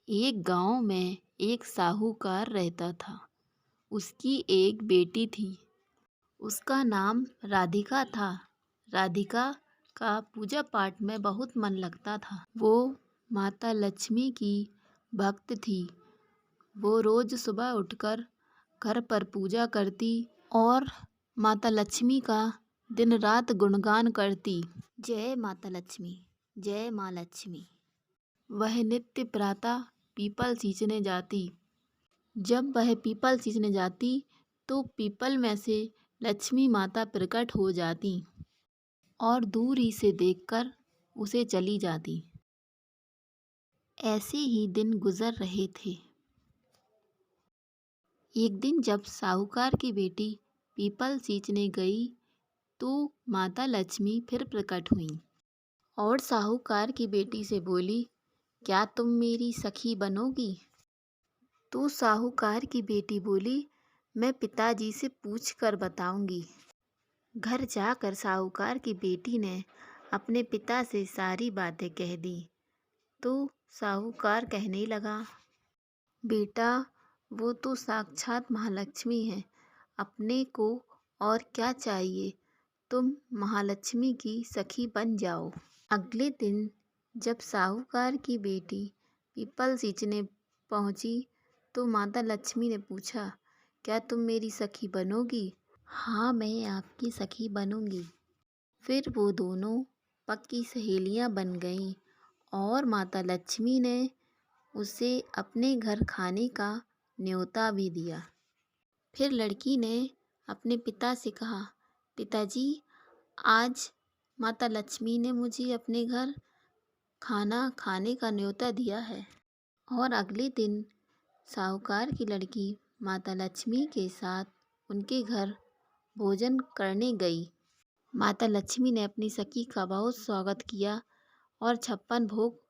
एक गांव में एक साहूकार रहता था। उसकी एक बेटी थी। उसका नाम राधिका था। राधिका का पूजा पाठ में बहुत मन लगता था। वो माता लक्ष्मी की भक्त थी। वो रोज सुबह उठकर घर पर पूजा करती और माता लक्ष्मी का दिन रात गुणगान करती। जय माता लक्ष्मी, जय माँ लक्ष्मी। वह नित्य प्रातः पीपल सींचने जाती। जब वह पीपल सींचने जाती तो पीपल में से लक्ष्मी माता प्रकट हो जाती और दूर ही से देखकर उसे चली जाती। ऐसे ही दिन गुजर रहे थे। एक दिन जब साहूकार की बेटी पीपल सींचने गई तो माता लक्ष्मी फिर प्रकट हुई और साहूकार की बेटी से बोली, क्या तुम मेरी सखी बनोगी? तो साहूकार की बेटी बोली, मैं पिताजी से पूछ कर बताऊंगी। घर जाकर साहूकार की बेटी ने अपने पिता से सारी बातें कह दी। तो साहूकार कहने लगा, बेटा, वो तो साक्षात महालक्ष्मी है। अपने को और क्या चाहिए? तुम महालक्ष्मी की सखी बन जाओ। अगले दिन जब साहूकार की बेटी पीपल सींचने पहुंची तो माता लक्ष्मी ने पूछा, क्या तुम मेरी सखी बनोगी? हाँ, मैं आपकी सखी बनूंगी। फिर वो दोनों पक्की सहेलियां बन गईं और माता लक्ष्मी ने उसे अपने घर खाने का न्योता भी दिया। फिर लड़की ने अपने पिता से कहा, पिताजी, आज माता लक्ष्मी ने मुझे अपने घर खाना खाने का न्योता दिया है। और अगले दिन साहूकार की लड़की माता लक्ष्मी के साथ उनके घर भोजन करने गई। माता लक्ष्मी ने अपनी सखी का बहुत स्वागत किया और 56 भोग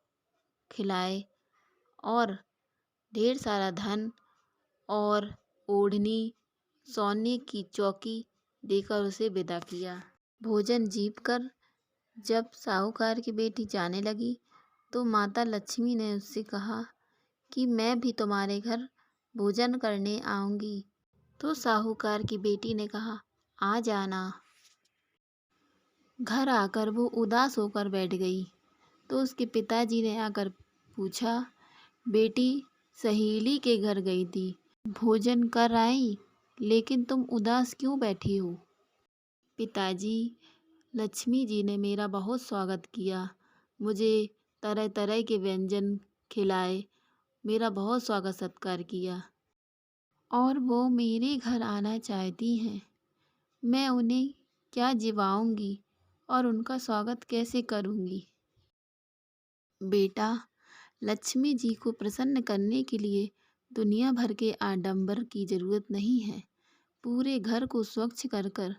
खिलाए और ढेर सारा धन और ओढ़नी, सोने की चौकी देकर उसे विदा किया। भोजन जीप कर जब साहूकार की बेटी जाने लगी तो माता लक्ष्मी ने उससे कहा कि मैं भी तुम्हारे घर भोजन करने आऊंगी। तो साहूकार की बेटी ने कहा, आ जाना। घर आकर वो उदास होकर बैठ गई। तो उसके पिताजी ने आकर पूछा, बेटी, सहेली के घर गई थी, भोजन कर आई, लेकिन तुम उदास क्यों बैठी हो? पिताजी, लक्ष्मी जी ने मेरा बहुत स्वागत किया, मुझे तरह तरह के व्यंजन खिलाए, मेरा बहुत स्वागत सत्कार किया और वो मेरे घर आना चाहती हैं। मैं उन्हें क्या जिवाऊंगी और उनका स्वागत कैसे करूंगी? बेटा, लक्ष्मी जी को प्रसन्न करने के लिए दुनिया भर के आडंबर की जरूरत नहीं है। पूरे घर को स्वच्छ कर कर,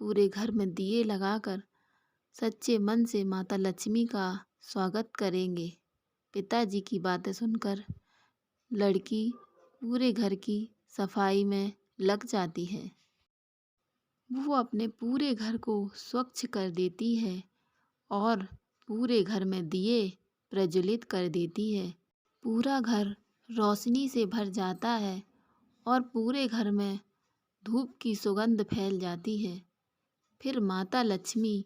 पूरे घर में दिए लगाकर सच्चे मन से माता लक्ष्मी का स्वागत करेंगे। पिताजी की बातें सुनकर लड़की पूरे घर की सफाई में लग जाती है। वो अपने पूरे घर को स्वच्छ कर देती है और पूरे घर में दिए प्रज्वलित कर देती है। पूरा घर रोशनी से भर जाता है और पूरे घर में धूप की सुगंध फैल जाती है। फिर माता लक्ष्मी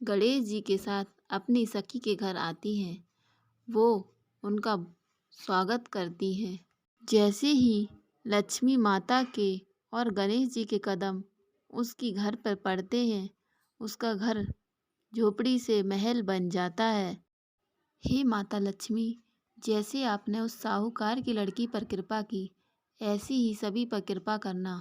गणेश जी के साथ अपनी सखी के घर आती हैं। वो उनका स्वागत करती हैं। जैसे ही लक्ष्मी माता के और गणेश जी के कदम उसकी घर पर पड़ते हैं, उसका घर झोपड़ी से महल बन जाता है। हे माता लक्ष्मी, जैसे आपने उस साहूकार की लड़की पर कृपा की, ऐसी ही सभी पर कृपा करना।